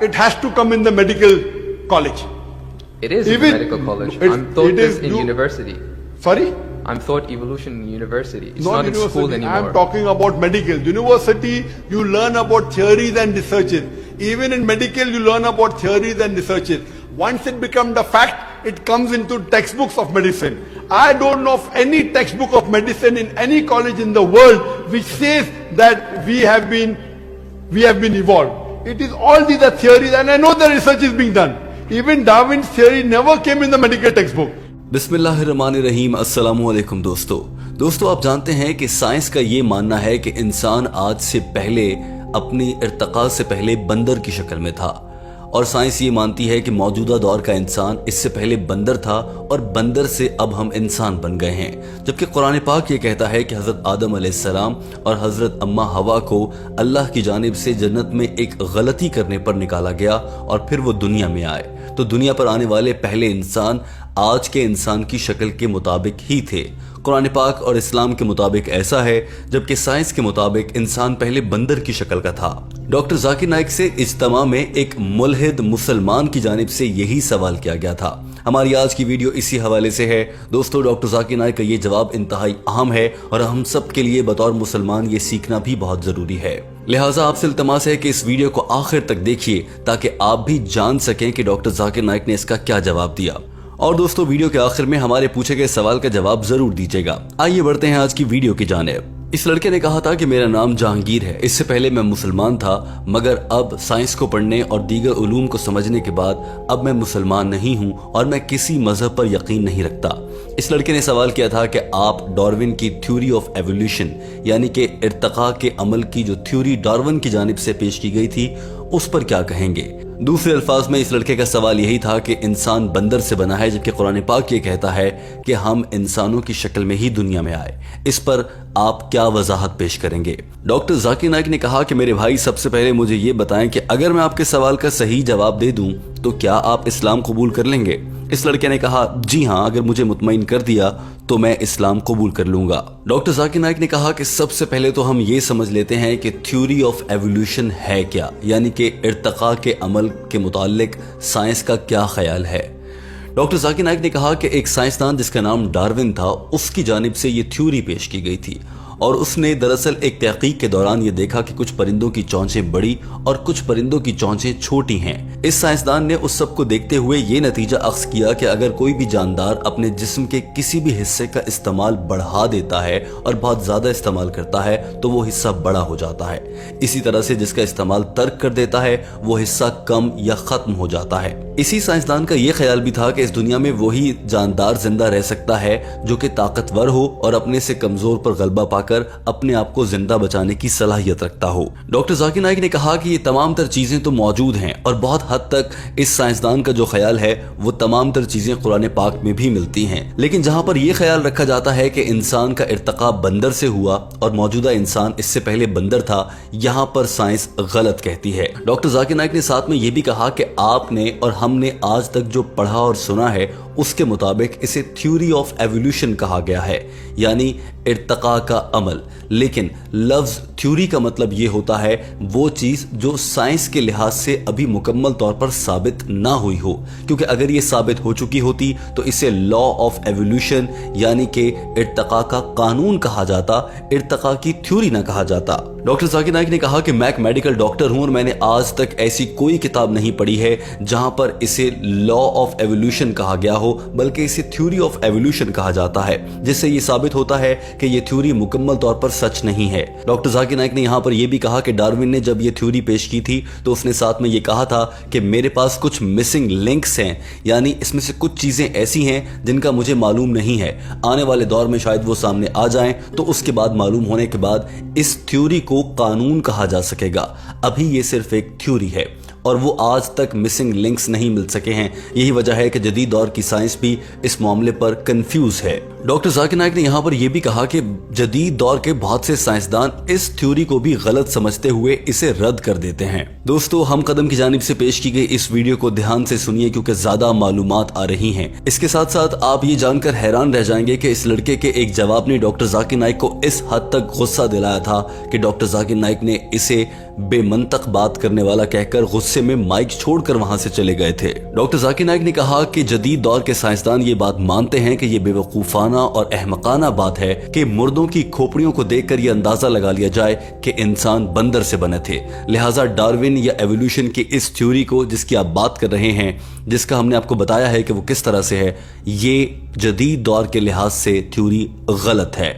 it has to come in the medical college. It is in Even- the medical college. it- I'm taught it this is in you- university. Sorry? I'm taught evolution in university. It's Not not in school university. I anymore. am talking about medical. University, you learn about theories and researches. Even in medical, you learn about theories and researches. Once it becomes the fact, it comes into textbooks of medicine. I don't know of any textbook of medicine in any college in the world which says that we have been evolved. It is all these are theories, and I know the research is being done. Even Darwin's theory never came in the medical textbook. बिस्मिल्लाहिर्रहमानिर्रहीम। अस्सलामु अलैकुम दोस्तों आप जानते हैं कि science का ये मानना है कि इंसान आज से पहले अपनी इर्तका से पहले बंदर की शक्ल में था, और साइंस ये मानती है कि मौजूदा दौर का इंसान इससे पहले बंदर था और बंदर से अब हम इंसान बन गए हैं। जबकि कुरान पाक ये कहता है कि हज़रत आदम अलैहिस्सलाम और हज़रत अम्मा हवा को अल्लाह की जानिब से जन्नत में एक गलती करने पर निकाला गया और फिर वो दुनिया में आए। तो दुनिया पर आने वाले पहले इंसान आज के इंसान की शक्ल के मुताबिक ही थे। कुरान पाक और इस्लाम के मुताबिक ऐसा है, जबकि साइंस के मुताबिक इंसान पहले बंदर की शक्ल का था। डॉक्टर जाकिर नाइक से इज्तिमा में एक मुल्हिद मुसलमान की जानिब से यही सवाल किया गया था। हमारी आज की वीडियो इसी हवाले से है। दोस्तों, डॉक्टर जाकिर नाइक का ये जवाब इंतहाई अहम है और हम सब के लिए बतौर मुसलमान ये सीखना भी बहुत जरूरी है। लिहाजा आपसे इल्तमास है कि इस वीडियो को आखिर तक देखिए ताकि आप भी जान सकें कि डॉक्टर जाकिर नाइक ने इसका क्या जवाब दिया। और दोस्तों, वीडियो के आखिर में हमारे पूछे गए सवाल का जवाब जरूर दीजिएगा। आइए बढ़ते हैं आज की वीडियो की जानिब। इस लड़के ने कहा था कि मेरा नाम जहांगीर है। इससे पहले मैं मुसलमान था, मगर अब साइंस को पढ़ने और दीगर उलूम को समझने के बाद अब मैं मुसलमान नहीं हूँ और मैं किसी मजहब पर यकीन नहीं रखता। इस लड़के ने सवाल किया था कि आप डार्विन की थ्योरी ऑफ एवोल्यूशन यानी कि इर्तका के अमल की जो थ्योरी डार्विन की जानिब से पेश की गई थी उस पर क्या कहेंगे। दूसरे अल्फाज में इस लड़के का सवाल यही था कि इंसान बंदर से बना है, जबकि कुरान पाक ये कहता है कि हम इंसानों की शक्ल में ही दुनिया में आए। इस पर आप क्या वजाहत पेश करेंगे। डॉक्टर जाकिर नाइक ने कहा कि मेरे भाई, सबसे पहले मुझे ये बताएं कि अगर मैं आपके सवाल का सही जवाब दे दूं तो क्या आप इस्लाम कबूल कर लेंगे। इस लड़के ने कहा, जी हाँ, अगर मुझे मुतमईन कर दिया तो मैं इस्लाम कबूल कर लूंगा। डॉक्टर जाकिर नाइक ने कहा कि सबसे पहले तो हम ये समझ लेते हैं कि थ्योरी ऑफ एवोल्यूशन है क्या, यानी कि इर्तका के अमल के मुतालिक साइंस का क्या ख्याल है। डॉक्टर जाकिर नाइक ने कहा कि एक साइंसदान जिसका नाम डार्विन था, उसकी जानिब से ये थ्योरी पेश की गई थी और उसने दरअसल एक तहकीक के दौरान ये देखा कि कुछ परिंदों की चोंचें बड़ी और कुछ परिंदों की चोंचें छोटी हैं। इस साइंसदान ने उस सब को देखते हुए ये नतीजा अख्ज़ किया कि अगर कोई भी जानदार अपने जिस्म के किसी भी हिस्से का इस्तेमाल बढ़ा देता है और बहुत ज्यादा इस्तेमाल करता है तो वो हिस्सा बड़ा हो जाता है। इसी तरह से जिसका इस्तेमाल तर्क कर देता है वो हिस्सा कम या खत्म हो जाता है। इसी साइंसदान का ये ख्याल भी था कि इस दुनिया में वही जानदार जिंदा रह सकता है जो कि ताकतवर हो और अपने से कमजोर पर गलबा पाकर अपने आप को जिंदा बचाने की सलाहियत रखता हो। डॉक्टर जाकिर नाइक ने कहा कि ये तमाम तर चीजें तो मौजूद हैं और बहुत हद तक इस साइंसदान का जो ख्याल है वो तमाम तर चीजें कुरान पाक में भी मिलती हैं, लेकिन जहां पर यह ख्याल रखा जाता है कि इंसान का इर्तका बंदर से हुआ और मौजूदा इंसान इससे पहले बंदर था, यहां पर साइंस गलत कहती है। डॉक्टर जाकिर नाइक ने साथ में यह भी कहा कि आपने और हमने आज तक जो पढ़ा और सुना है उसके मुताबिक इसे थ्योरी ऑफ एवोल्यूशन कहा गया है, यानी इर्तका का अमल। लेकिन लफ्ज थ्योरी का मतलब ये होता है वो चीज जो साइंस के लिहाज से अभी मुकम्मल तौर पर साबित ना हुई हो, क्योंकि अगर ये साबित हो चुकी होती तो इसे लॉ ऑफ एवोल्यूशन यानी कि इर्तका का कानून कहा जाता, इर्तका की थ्योरी ना कहा जाता। डॉक्टर जाकिर नाइक ने कहा कि मैं एक मेडिकल डॉक्टर हूं और मैंने आज तक ऐसी कोई किताब नहीं पढ़ी है जहां पर इसे लॉ ऑफ एवोल्यूशन कहा गया हो, बल्कि इसे थ्योरी ऑफ एवोल्यूशन कहा जाता है, जिससे ये साबित होता है कि ये थ्योरी मुकम्मल तौर पर सच नहीं है। डॉक्टर जाकिर नाइक ने यहाँ पर यह भी कहा कि डार्विन ने जब ये थ्योरी पेश की थी तो उसने साथ में ये कहा था कि मेरे पास कुछ मिसिंग लिंक्स हैं, यानी इसमें से कुछ चीजें ऐसी हैं जिनका मुझे मालूम नहीं है, आने वाले दौर में शायद वो सामने आ जाएं तो उसके बाद मालूम होने के बाद इस थ्योरी को कानून कहा जा सकेगा। अभी ये सिर्फ एक थ्योरी है और वो आज तक मिसिंग लिंक्स नहीं मिल सके हैं। यही वजह है कि जदीद दौर की साइंस भी इस मामले पर कंफ्यूज है। डॉक्टर जाकिर नाइक ने यहाँ पर यह भी कहा कि जदीद दौर के बहुत से साइंसदान इस थ्योरी को भी गलत समझते हुए इसे रद्द कर देते हैं। दोस्तों, हम कदम की जानिब से पेश की गई इस वीडियो को ध्यान से सुनिए क्योंकि ज्यादा मालूमात आ रही हैं। इसके साथ साथ आप ये जानकर हैरान रह जाएंगे कि इस लड़के के एक जवाब ने डॉक्टर जाकिर नाइक को इस हद तक गुस्सा दिलाया था कि डॉक्टर जाकिर नाइक ने इसे बे मंतक बात करने वाला कहकर गुस्से में माइक छोड़कर वहां से चले गए थे। डॉक्टर जाकिर नाइक ने कहा कि जदीद दौर के साइंसदान ये बात मानते हैं कि ये बेवकूफाना और अहमकाना बात है कि मुर्दों की खोपड़ियों को देखकर ये अंदाजा लगा लिया जाए कि इंसान बंदर से बने थे। लिहाजा डार्विन या एवोल्यूशन की इस थ्योरी को जिसकी आप बात कर रहे हैं, जिसका हमने आपको बताया है कि वो किस तरह से है, ये जदीद दौर के लिहाज से थ्योरी गलत है।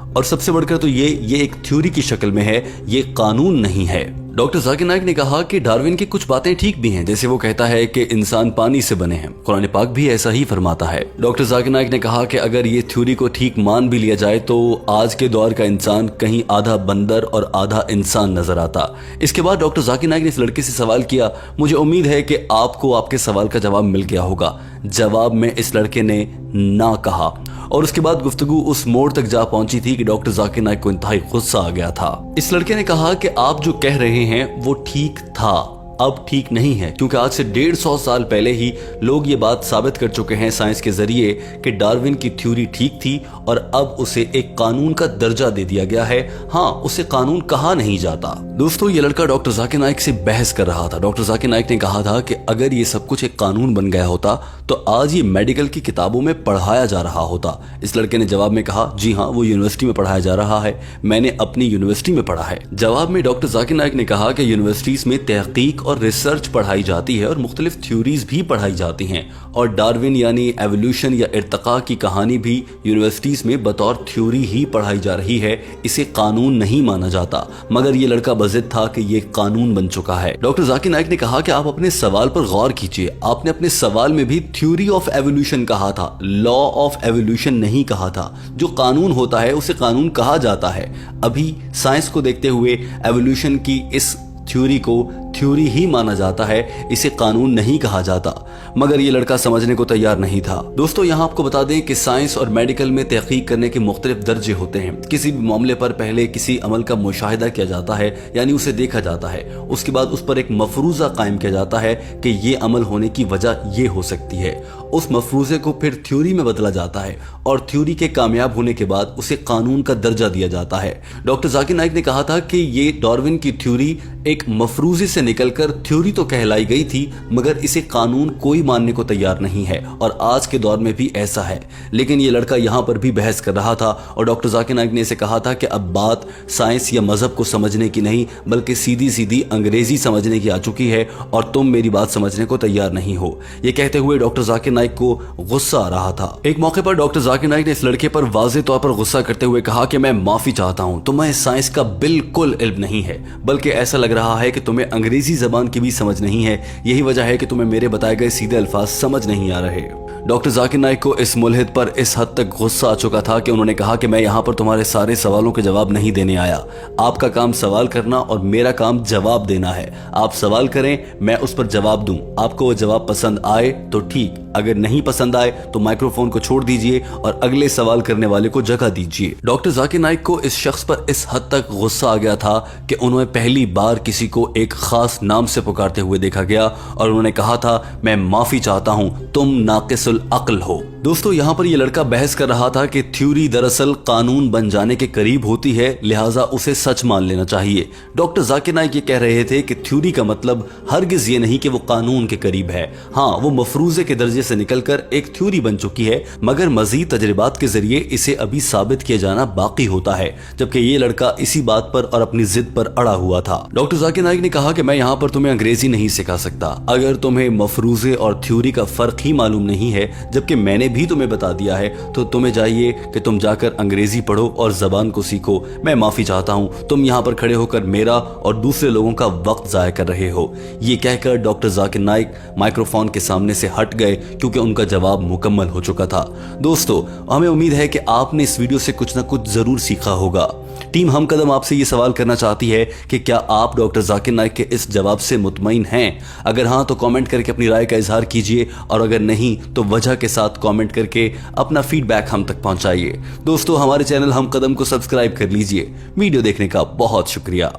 और सबसे बढ़कर तो ये एक थ्योरी की शक्ल में है, ये कानून नहीं है। डॉक्टर जाकिर नाइक ने कहा कि डार्विन की कुछ बातें ठीक भी हैं, जैसे वो कहता है कि इंसान पानी से बने हैं। कुरान पाक भी ऐसा ही फरमाता है। डॉक्टर जाकिर नाइक ने कहा कि अगर ये थ्योरी को ठीक मान भी लिया जाए तो आज के दौर का इंसान कहीं आधा बंदर और आधा इंसान नजर आता। इसके बाद डॉक्टर जाकिर नाइक ने इस लड़के से सवाल किया, मुझे उम्मीद है कि आपको आपके सवाल का जवाब मिल गया होगा। जवाब में इस लड़के ने ना कहा और उसके बाद गुफ्तगू उस मोड़ तक जा पहुंची थी कि डॉक्टर जाकिर नाइक को इंतहाई गुस्सा आ गया था। इस लड़के ने कहा कि आप जो कह रहे हैं वो ठीक था, अब ठीक नहीं है, क्योंकि आज से 150 साल पहले ही लोग ये बात साबित कर चुके हैं साइंस के जरिए कि डार्विन की थ्योरी ठीक थी और अब उसे एक कानून का दर्जा दे दिया गया है। हाँ, उसे कानून कहा नहीं जाता। दोस्तों, ये लड़का डॉक्टर जाकिर नाइक से बहस कर रहा था। डॉक्टर जाकिर नाइक ने कहा था कि अगर ये सब कुछ एक कानून बन गया होता तो आज ये मेडिकल की किताबों में पढ़ाया जा रहा होता। इस लड़के ने जवाब में कहा, जी हाँ, वो यूनिवर्सिटी में पढ़ाया जा रहा है, मैंने अपनी यूनिवर्सिटी में पढ़ा है। जवाब में डॉक्टर जाकिर नाइक ने कहा कि यूनिवर्सिटीज में तहकीक और रिसर्च पढ़ाई जाती है और मुख्तलिफ थ्योरीज भी पढ़ाई जाती हैं और डार्विन यानी एवोल्यूशन या इर्तका की कहानी भी यूनिवर्सिटीज में बतौर थ्योरी ही पढ़ाई जा रही है। इसे कानून नहीं माना जाता, मगर ये लड़का बज़िद था कि ये कानून बन चुका है। डॉक्टर जाकिर नाइक ने कहा कि आप अपने सवाल पर गौर कीजिए। आपने अपने सवाल में भी थ्योरी ऑफ एवोल्यूशन कहा था, लॉ ऑफ एवोल्यूशन नहीं कहा था। जो कानून होता है उसे कानून कहा जाता है। अभी साइंस को देखते हुए एवोल्यूशन की इस थ्योरी को थ्योरी ही माना जाता है, इसे कानून नहीं कहा जाता। मगर ये लड़का समझने को तैयार नहीं था। दोस्तों, यहाँ आपको बता दें कि साइंस और मेडिकल में तहकीक करने के मुख्तलिफ दर्जे होते हैं। किसी भी मामले पर पहले किसी अमल का मुशाहिदा किया जाता है, यानी उसे देखा जाता है। उसके बाद उस पर एक मफरूजा कायम किया जाता है कि ये अमल होने की वजह ये हो सकती है। उस मफरूजे को फिर थ्योरी में बदला जाता है और थ्योरी के कामयाब होने के बाद उसे कानून का दर्जा दिया जाता है। डॉक्टर जाकिर नाइक ने कहा था कि ये डार्विन की थ्योरी एक मफरूजे से निकलकर थ्योरी तो कहलाई गई थी, मगर इसे कानून कोई मानने को तैयार नहीं है और आज के दौर में भी ऐसा है। लेकिन ये लड़का यहाँ पर भी बहस कर रहा था और डॉक्टर जाकिर नाइक ने इसे कहा था कि अब बात साइंस या मजहब को समझने की नहीं, बल्कि सीधी सीधी अंग्रेजी समझने की आ चुकी है और तुम मेरी बात समझने को तैयार नहीं हो। ये कहते हुए डॉक्टर जाकिर नाइक को गुस्सा आ रहा था। एक मौके पर डॉक्टर जाकिर नाइक ने इस लड़के पर वाज़ेह तौर पर गुस्सा करते हुए कहा कि मैं माफी चाहता हूं, तुम्हें साइंस का बिल्कुल इल्म नहीं है, बल्कि ऐसा लग रहा है कि तुम्हें अंग्रेजी जबान की भी समझ नहीं है। यही वजह है कि तुम्हें मेरे बताए गए सीधे अल्फाज समझ नहीं आ रहे। डॉक्टर जाकिर नाइक को इस मुल्हिद पर इस हद तक गुस्सा आ चुका था कि उन्होंने कहा कि मैं यहाँ पर तुम्हारे सारे सवालों के जवाब नहीं देने आया। आपका काम सवाल करना और मेरा काम जवाब देना है। आप सवाल करें, मैं उस पर जवाब दूं। आपको वो जवाब पसंद आए तो ठीक, अगर नहीं पसंद आए तो माइक्रोफोन को छोड़ दीजिए और अगले सवाल करने वाले को जगह दीजिए। डॉक्टर जाकिर नाइक को इस शख्स पर इस हद तक गुस्सा आ गया था कि उन्होंने पहली बार किसी को एक खास नाम से पुकारते हुए देखा गया और उन्होंने कहा था, मैं माफी चाहता हूं, तुम नाकिसुल अक्ल हो। दोस्तों, यहाँ पर यह लड़का बहस कर रहा था कि थ्योरी दरअसल कानून बन जाने के करीब होती है, लिहाजा उसे सच मान लेना चाहिए। डॉक्टर जाकिर नाइक ये कह रहे थे कि थ्योरी का मतलब हरगिज ये नहीं कि वो कानून के करीब है। हाँ, वो मफरूजे के दर्जे से निकलकर एक थ्योरी बन चुकी है, मगर मजीद तजर्बात के जरिए इसे अभी साबित किया जाना बाकी होता है। जबकि ये लड़का इसी बात पर और अपनी जिद पर अड़ा हुआ था। डॉक्टर जाकिर नाइक ने कहा कि मैं यहाँ पर तुम्हें अंग्रेजी नहीं सिखा सकता। अगर तुम्हें मफरूजे और थ्योरी का फर्क ही मालूम नहीं है, जबकि मैंने भी तुम्हें बता दिया है, तो तुम्हें चाहिए कि तुम जाकर अंग्रेजी पढ़ो और जबान को सीखो। मैं माफी चाहता हूँ, तुम यहाँ पर खड़े होकर मेरा और दूसरे लोगों का वक्त जाया कर रहे हो। ये कहकर डॉक्टर जाकिर नाइक माइक्रोफोन के सामने से हट गए क्योंकि उनका जवाब मुकम्मल हो चुका था। दोस्तों, हमें उम्मीद है कि आपने इस वीडियो से कुछ ना कुछ जरूर सीखा होगा। टीम हम कदम आपसे ये सवाल करना चाहती है कि क्या आप डॉक्टर जाकिर नाइक के इस जवाब से मुतमईन हैं? अगर हाँ तो कमेंट करके अपनी राय का इजहार कीजिए और अगर नहीं तो वजह के साथ कमेंट करके अपना फीडबैक हम तक पहुंचाइए। दोस्तों, हमारे चैनल हम कदम को सब्सक्राइब कर लीजिए। वीडियो देखने का बहुत शुक्रिया।